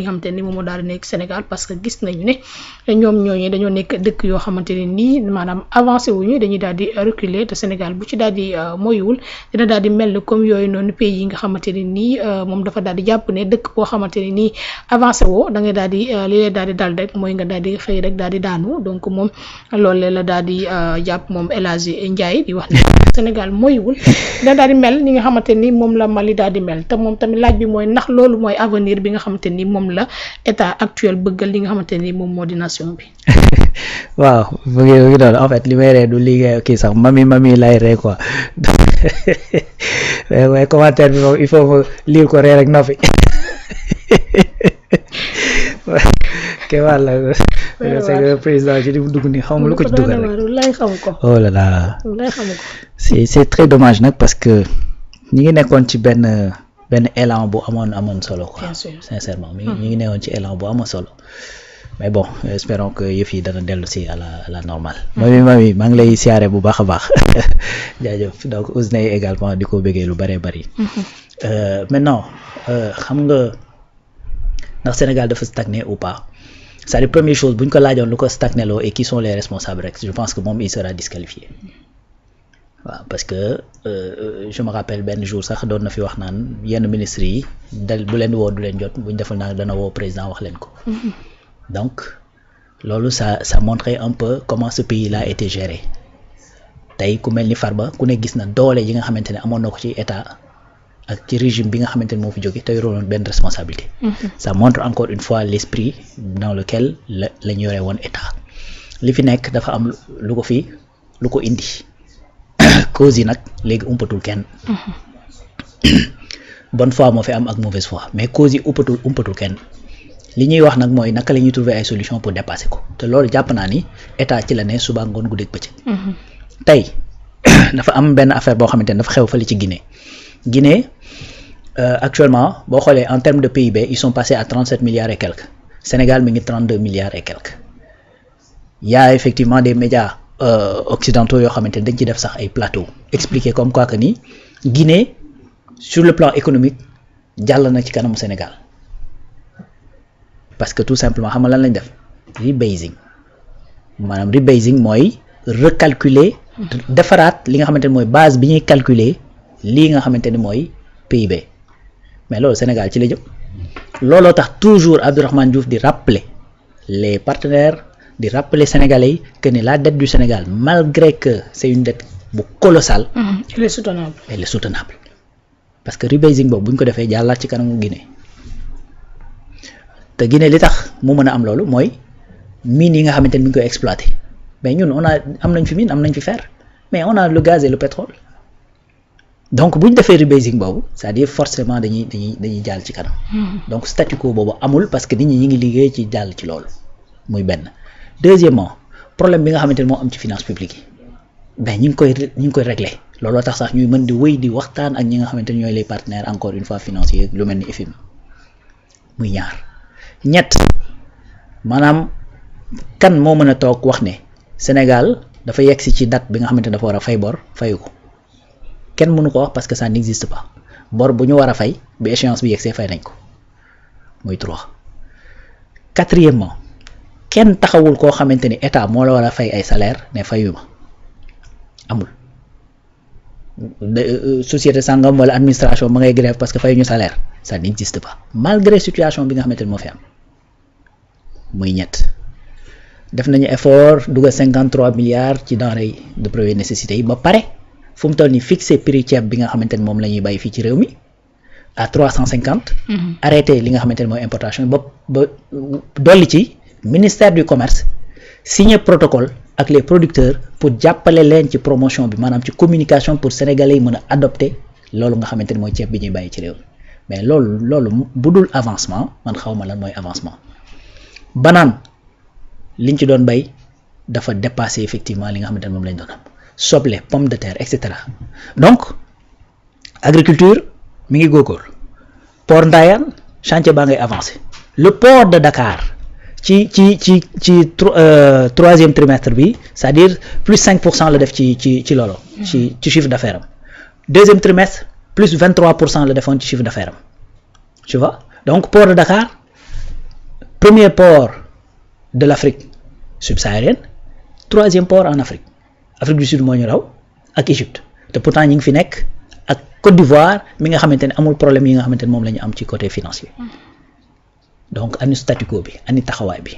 nga xamante ni moom moo daal di nekk Sénégal parce que gis nañu ne ñoom ñooñu dañoo nekk dëkk yoo xamante ne nii maanaam avancé wuñu dañuy daal di reculer te Sénégal bu ci daal di moyuwul dina daal di mel ni comme yooyu noonu pays yi nga xamante ne nii moom dafa daal di jàpp ne dëkk boo xamante ne nii avancé woo da ngay daal di li lay daal di dal rek mooy nga daal di xëy rek daal di daanu donc moom loolu la daal di jàpp moom El Hadji Ndiaye di wax ne Sénégal moyuwul dina daal di mel ni nga xamante ni moom la Mali daal di mel te moom tamit laaj bi mooy ndax loolu mooy avenir bi nga xamante ni moom la état actuel bëggal li nga xamante ni moom moo di nation bi. waaw mu ngi doon en fait li may ree du liggéey kii sax mami lay ree quoi mais commentaire bi moom il faut ma lire ko ree rek noppi ke wàlla c'est le président ci di dugg ni xaw ma lu ko ci dugal rek lay xam ko oh là là lay xam ko c'est très dommage nag parce que ñi ngi nekkoon ci benn élan bu amoon solo quoi sincèrement ñi ngi nekkoon ci élan bu amoon solo mais bon espérons que yëf yi dana dellu si à la normale. mami maa ngi lay siyaare bu baax a baax jaajëf donc Ousney également di ko bëggee lu bëree bëri. maintenant xam nga ndax Sénégal dafa stagné ou pas c'est-à-dire première chose bu ñu ko laajoon lu ko stagné loo et qui sont les responsables rek je pense que moom il sera disqualifié waaw parce que je me rappelle benn jour sax doon na fi wax naan yenn ministres yi bu leen woo du leen jot bu ñu defal naa dana woo président wax leen ko. Donc, ça montrait un peu comment ce pays-là a été géré. Tay ku melni Farba ku ne gis na doole yi nga xamantene amon nako ci état ak ci régime bi nga xamantene mo fi joggé tay roloon ben responsabilité. Ça montre encore une fois l'esprit dans lequel la ñoré won état. Li fi nek dafa am lu ko indi. Cause yi nak légui umpatul kenn. Bonne foi mo fi am ak mauvaise foi mais cause yi umpatul kenn. li ñuy wax nag mooy naka la ñuy trouver ay solution pour dépasser ko te loolu jàpp naa ni état ci la ne suba ngoon guddeeg bëccëg. tey dafa am benn affaire boo xamante ne dafa xew fële ci Guinée actuellement boo xoolee en termes de PIB ils sont passés à 37 milliards et quelques Sénégal mi ngi 32 milliards et quelques y a effectivement des médias occidentaux yoo xamante ne dañ ci def sax ay plateau expliquer comme quoi que ni Guinée sur le plan économique jàll na ci kanamu Sénégal. Parce que tout simplement xam nga lan lañ def rebasing maanaam rebasing mooy recalculer defaraat li nga xamante ne mooy base bi ñuy calculer lii nga xamante ne mooy PIB mais loolu Sénégal ci la jëm looloo tax toujours Abdourahmane Diouf di rappeler les partenaires di rappeler Sénégalais yi que ni la dette du Sénégal malgré que c'est une dette bu colossale elle est soutenable parce que rebasing boobu bu ñu ko defee jàllaat ci kanamu Guinée te Guinée li tax mu mën a am loolu mooy mine yi nga xamante ni mi ngi koy exploité mais ñun am nañ fi mine am nañ fi fer mais on a le gaz et le pétrole donc bu ñu defee rebasing boobu c'est-à-dire forcément dañuy jàll ci kanam. Donc statu quo boobu amul parce que nit ñi ngi liggéey ci jàll ci loolu muy benn. Deuxièmement problème bi nga xamante ne moo am ci finance publique yi ben ñu ngi koy régler looloo tax sax ñuy mën di wéy di waxtaan ak ñi nga xamante ne ñooy les partenaires encore une fois financiers lu mel ni FMI muy ñaar. ñett maanaam kan moo mën a toog wax ne Sénégal dafa yegg si ci date bi nga xamante ne dafa war a fay bor fayu ko kenn mënu ko wax parce que ça n'existe pas bor bu ñu war a fay bi échéance bi yegg see fay nañ ko muy 3. Quatrièmement kenn taxawul koo xamante ni état moo la war a fay ay salaire ne fayu ma amul société sangam wala administration ma ngay grève parce que fay ñu salaire ça n'existe pas malgré situation bi nga xamante ni moo fi am muy ñett def nañu effort dugal 53 milliards ci denrées de première nécessité yi ba pare fu mu toll ni fixé prix ceeb bi nga xamante ni moom la ñuy bàyyi fii ci réew mi à 350. Arrêté li nga xamante ni mooy importation ba dolli ci ministère du commerce signé protocole ak les producteurs pour jàppale leen ci promotion bi maanaam ci communication pour sénégalais yi mën a adopter loolu nga xamante ni mooy ceeb bi ñuy bàyyi ci réew mi mais loolu bu dul avancement man xaw ma lan mooy avancement. Banane liñ ci doon bay dafa dépasser effectivement li nga xamante ne moom lañ doon am soble pomme de terre etc. Donc agriculture mi ngi góorgóorlu port Ndayane chantier baa ngay avancé le port de Dakar ci troisième trimestre bi c'est-à-dire plus 5% la def ci loolu ci chiffre d'affaires am deuxième trimestre plus 23% la defoon ci chiffre d'affaires am tu vois donc port de Dakar premier port de l'Afrique subsaharienne, 3e port en Afrique. Afrique du Sud moo ñu raw ak Égypte te pourtant ñi ngi fi nekk ak Côte d'Ivoire mi nga xamante ne amul problème yi nga xamante ne moom la ñu am ci côté financier donc ani statu quo bi ani taxawaay bi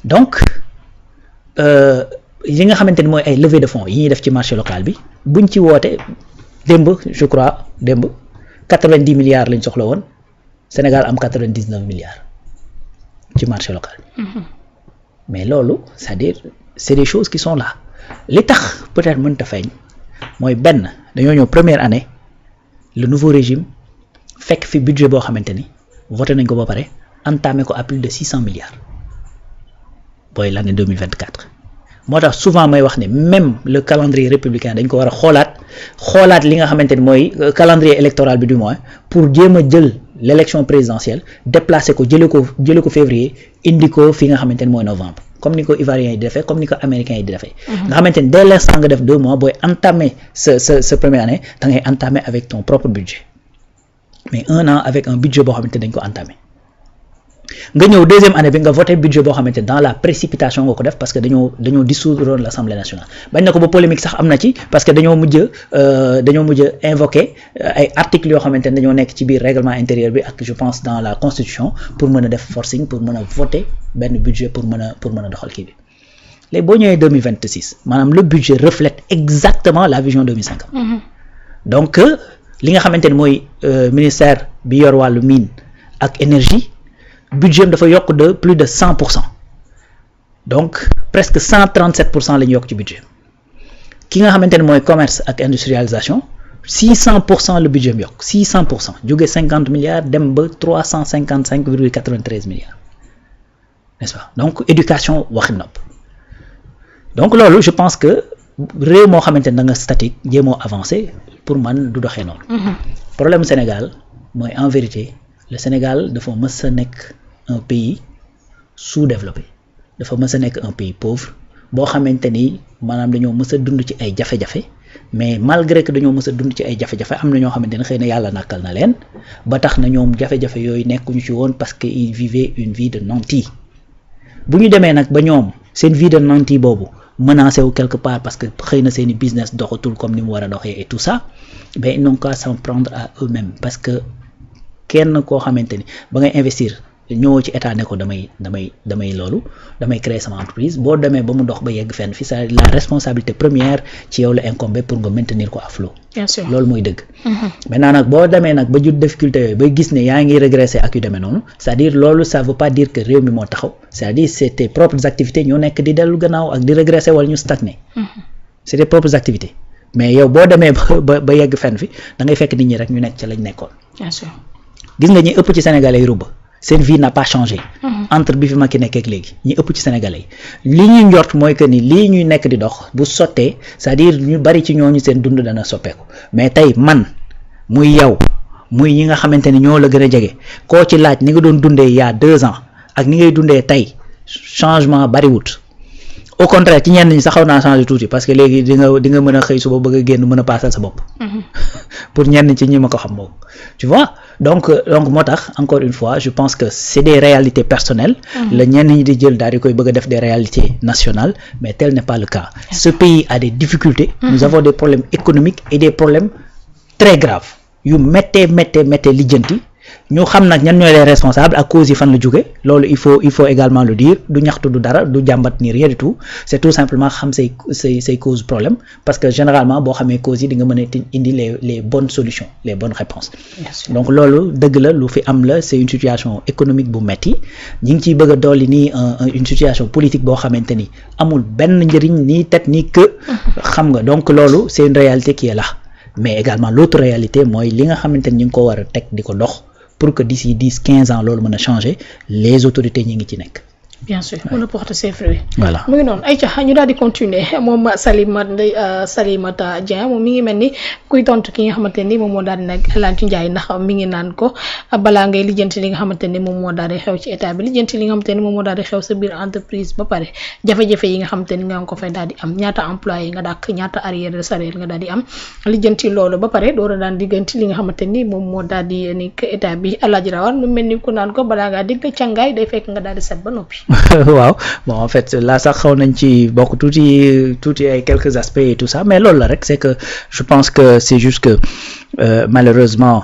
donc yi nga xamante ne mooy ay levée de fonds yi ñuy def ci marché local bi buñ ci woote démb je crois démb 90 milliards lañ soxla woon Sénégal am 99 milliards ci marché local bi mais loolu c'est-à-dire c'est des choses qui sont là li tax peut-être mënta feeñ mooy benn dañoo ñëw première année le nouveau régime fekk fi budget boo xamante ni voté nañ ko ba pare entamé ko à plus de 600 milliards booy l'année 2024 moo tax souvent may wax ne même le calendrier républicain dañ ko war a xoolaat li nga xamante ni mooy calendrier électoral bi du moins pour jéem a jël l'élection présidentielle déplacer ko jëlee ko février indi ko fi nga xamante ni mooy novembre comme ni ko ivoiriens yi di defee comme ni ko américains yi di defee nga xamante ni dès l'instant nga def 2 mois booy entamer sa première année da ngay entamer avec ton propre budget mais 1 an avec un budget boo xamante dañ ko entamer nga ñëw deuxième année bi nga voté budget boo xamante dans la précipitation nga ko def parce que dañoo dissoudre l'Assemblée nationale bañ na ko ba polémique sax am na ci parce que dañoo mujj invoquer ay articles yoo xamante ne dañoo nekk ci biir règlement intérieur bi ak je pense dans la constitution pour mën a def forcing pour mën a voter benn budget pour mën a doxal kii bi léegi boo ñëwee 2026 maanaam le budget reflète exactement la vision 2050 donc li nga xamante ne mooy ministère bi yor wàllu mine ak énergie budget dafa yokk de plus de 100% donc presque 137% la ñu yokk ci budget ki nga xamante ne mooy commerce ak industrialisation 600% le budget bi yokk 600% jóge 50 milliards dem ba 355,93 milliards n'est-ce pas donc éducation waxi nopp donc loolu je pense que réew moo xamante ne da nga statique jéemoo avancé pour man du doxee noonu problème Sénégal mooy en vérité le Sénégal dafa mës a nekk un pays sous-développé dafa mës a nekk un pays pauvre boo xamante ni maanaam dañoo mës a dund ci ay jafe-jafe mais malgré que dañoo mës a dund ci ay jafe-jafe am na ñoo xamante ne xëy na yàlla nàkkal na leen ba tax na ñoom jafe-jafe yooyu nekkuñu ci woon parce que ils vivaient une vie de nantis bu ñu demee nag ba ñoom seen vie de nantis boobu menacé wu quelque part parce que xëy na seeni business doxatul comme ni mu war a doxee et tout ça mais ils n'ont qu'à s'en prendre à eux-mêmes parce que kenn koo xamante ni ba ngay investir ñëwoo ci état ne ko damay créer sama entreprise boo demee ba mu dox ba yegg fenn fi c'est la responsabilité première ci yow la incombé pour nga maintenir ko à flot. Bien sûr loolu mooy dëgg. Maintenant nag boo demee nag ba jut difficulté yooyu ba gis ne yaa ngi régresser ak yu demee noonu c'est-à-dire loolu ça veut pas dire que réew mi moo taxaw c'est-à-dire c'est tes propres activités ñoo nekk di dellu gannaaw ak di régresser wala ñu stagner. C'est tes propres activités mais yow boo demee ba yegg fenn fi da ngay fekk nit ñi rek ñu nekk ca lañ nekkoon. Bien sûr gis nga ñi ëpp ci Sénégalais yi rubba seen vie n'a pas changé entre bi fi Macky nekk ak léegi ñi ëpp ci Sénégalais yi li ñuy njort mooy que ni lii ñuy nekk di dox bu sottee c'est-à-dire ñu bari ci ñooñu seen dund dana soppeeku mais tey man muy yow muy ñi nga xamante ni ñoo la gën a jege koo ci laaj ni nga doon dundee il y a 2 ans ak ni ngay dundee tey changement bariwut au contraire ci ñenn ñi sax xaw naa changer tuuti parce que léegi di nga mën a xëy suba bëgg a génn mën a paasal sa bopp pour ñenn ci ñi ma ko xam moom tu vois donc moo tax encore une fois je pense que c'est des réalités personnelles la ñenn ñi di jël daal di koy bëgg a def des réalités nationales mais tel n'est pas le cas ce pays a des difficultés nous avons des problèmes économiques et des problèmes très graves yu méttee lijjanti ñu xam nag ñan ñooy les responsables ak causes yi fan la jóge loolu il faut également le dire du ñaxtu du dara du jàmbat ni rien du tout c'est tout simplement xam say causes problème parce que généralement boo xamee causes yi di nga mën a indi les bonnes solutions les bonnes réponses donc loolu dëgg la lu fi am la c'est une situation économique bu metti ñi ngi ciy bëgg a dolli nii une situation politique boo xamante ni amul benn njëriñ ni tête ni queue xam nga donc loolu c'est une réalité qui est là mais également l'autre réalité mooy li nga xamante ni ñu ngi ko war a teg di ko dox pour que d'ici 10-15 ans loolu mën a changer les autorités ñi ngi ci nekk bien sûr mën a porter ses fruits. voilà mu ngi noonu ay ca ñu daal di continuer moom Salimata Dieng moom mi ngi mel ni kuy tontu ki nga xamante ni moom moo daal di nag El Hadji Ndiaye ndax mi ngi naan ko balaa ngay lijjanti li nga xamante ni moom moo daal di xew ci état bi lijjanti li nga xamante ni moom moo daal di xew sa biir entreprise ba pare jafe-jafe yi nga xamante ni nga ko fay daal di am ñaata employé nga dàkk ñaata arrière de salaire nga daal di am lijjanti loolu ba pare door a daan digganti li nga xamante ni moom moo daal di ni état bi Alaaji Rawaan lu mel ni ku naan ko balaa ngaa digg càngaay day fekk nga daal di set ba noppi. waaw bon en fait là sax xaw nañ ci bokk tuuti ay quelques aspects et tout ça mais loolu la rek c'est que je pense que c'est juste que malheureusement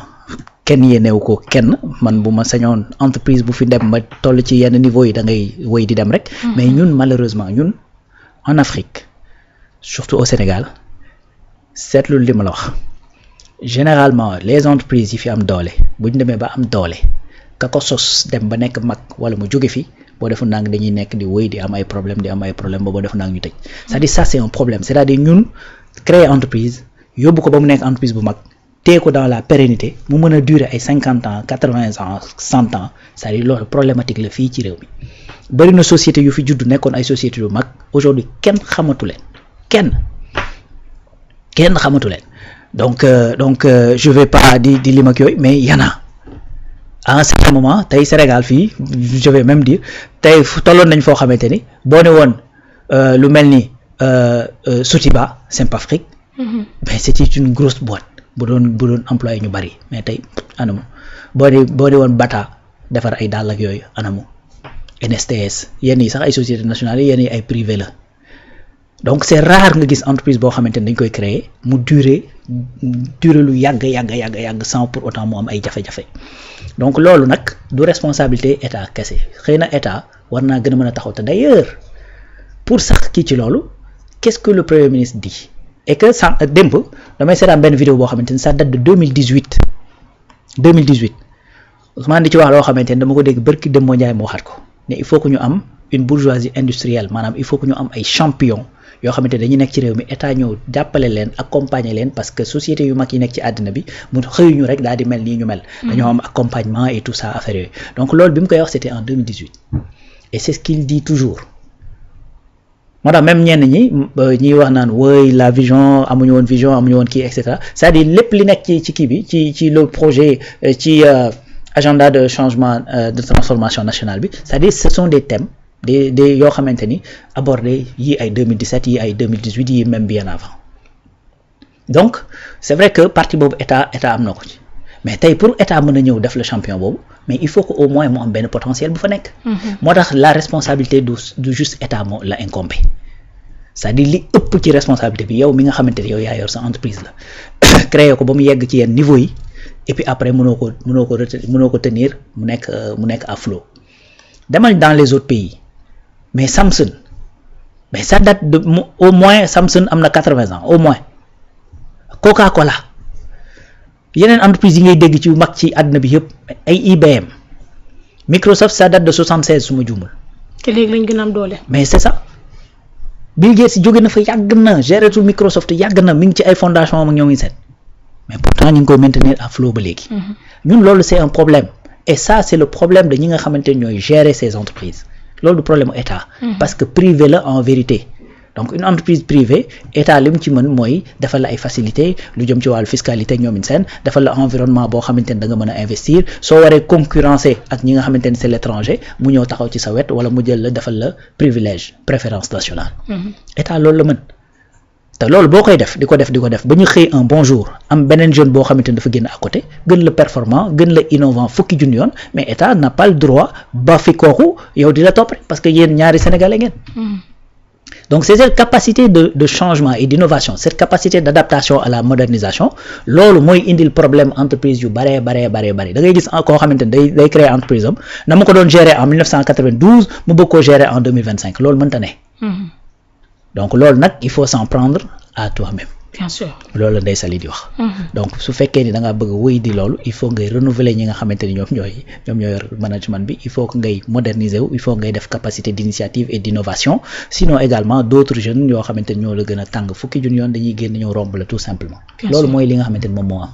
kenn yéenewu ko kenn man bu ma sañoon entreprise bu fi dem ba toll ci yenn niveau yi da ngay wéy di dem rek. mais ñun malheureusement ñun en Afrique surtout au Sénégal seetlu li ma la wax généralement les entreprises yi fi am doole bu ñu demee ba am doole ka ko sos dem ba nekk mag wala mu jóge fi boo defu nang dañuy nekk di wéy di am ay problème ba boo defu nang ñu tëj c'est-à-dire ça c'est un problème c'est-à-dire ñun créer entreprise yóbbu ko ba mu nekk entreprise bu mag téye ko dans la pérennité mu mën a durer ay 50 ans 80 ans 100 ans c'est-à-dire loolu problématique la fii ci réew mi bari na société yu fi judd nekkoon ay sociétés yu mag aujourd'hui kenn xamatu leen kenn xamatu leen donc je vais pas di lim ak yooyu mais y en a à un certain moment tey Sénégal fii je vais même dire tey tolloon nañ foo xamante ni boo ne woon lu mel ni Sotiba Simpafric ben c'était une grosse boîte bu doon employé ñu bari mais tey anamu boo ne woon Bata defar ay dàll ak yooyu anamu NSTS yenn yi sax ay sociétés nationales yenn yi ay privé la donc c'est rare nga gis entreprise boo xamante ni dañ koy créer mu durer lu yàgg sans pour autant mu am ay jafe-jafe donc loolu nag du responsabilité état kese xëy na état war naa gën a mën a taxaw te d'ailleurs pour sax kii ci loolu qu'est-ce que le premier ministre dit et que ça démb damay seetaan benn vidéo boo xamante ni ça date de 2018 Ousmane di ci wax loo xamante ni dama ko dégg barki Demba Ndiaye moo waxaat ko ne il faut que ñu am une bourgeoisie industrielle maanaam il faut que ñu am ay champions yoo xamante ne dañuy nekk ci réew mi état ñëw jàppale leen accompagner leen parce que société yu mag yi nekk ci àddina bi mu xëyuñu rek daal di mel nii ñu mel. dañoo am accompagnement et tout ça affaire yooyu donc loolu bi mu koy wax c'était en 2018 et c'est ce qu'il dit toujours moo tax même ñenn ñi wax naan woy la vision amuñu woon kii et cetera c'est-à-dire lépp li nekk ci kii bi ci le projet ci agenda de changement de transformation nationale bi c'est-à-dire ce sont des thèmes. des yoo xamante ni abordé yii ay 2017 yii ay 2018 yii même bien avant donc c'est vrai que partie boobu état am na ko ci mais tey pour état mën a ñëw def le champion boobu mais il faut que au moins mu am benn potentiel bu fa nekk. moo tax la responsabilité du juste état moo la incombé c'est-à-dire li ëpp ci responsabilité bi yow mi nga xamante ni yow yaa yor sa entreprise la créer ko ba mu yegg ci yenn niveau yi et puis après mënoo ko tenir mu nekk à flot demal dans les autres pays. mais Samsung mais ça date de au moins Samsung am na 80 ans au moins Coca-Cola yeneen entreprise yi ngay dégg ci mag ci àdduna bi yëpp ay IBM Microsoft ça date de 76 su ma juumul. te léegi lañ gën a am doole. mais c'est ça Bill Gates jóge na fa yàgg na gérer tout Microsoft yàgg na mi ngi ci ay fondation am ak ñoo ngi seet mais pourtant ñu ngi koy maintenir à flot ba léegi. ñun loolu c'est un problème et ça c'est le problème de ñi nga xamante ne ñooy gérer ces entreprises. loolu du problème état parce que privé la en vérité donc une entreprise privée état li mu ci mën mooy defal la ay facilités lu jëm ci wàllu fiscalité ñoomin seen defal la environnement boo xamante ne da nga mën a investir soo waree concurrencer ak ñi nga xamante ne c'est l'étranger mu ñëw taxaw ci sa wet wala mu jël la defal la privilège préférence nationale état loolu la mën te loolu boo koy def di ko def ba ñu xëy un bon jour am beneen jeune boo xamante ne dafa génn à côté gën la performant gën la innovant fukki junni yoon mais état n'a pas le droit ba fi kooku yow di la topp rek parce que yéen ñaari sénégalais ngeen. donc c'est cette capacité de changement et d'innovation cette capacité d'adaptation à la modernisation loolu mooy indil problème entreprise yu baree da ngay gis koo xamante ne day créer entreprise am na ma ko doon gérer en 1992 mu bëgg koo gérer en 2025 loolu mënta ne. donc loolu nag il faut s'en prendre à toi-même. bien sûr loolu la Ndeye Saly di wax. donc su fekkee ni da ngaa bëgg wéy di loolu il faut ngay renouveler ñi nga xamante ni ñoom ñooy yor management bi il faut que ngay moderniser wu il faut ngay def capacité d'initiative et d'innovation sinon également d'autres jeunes yoo xamante ni ñoo la gën a tàng fukki junni yoon dañuy génn ñëw romb la tout simplement. loolu mooy li nga xamante ni moom moo am.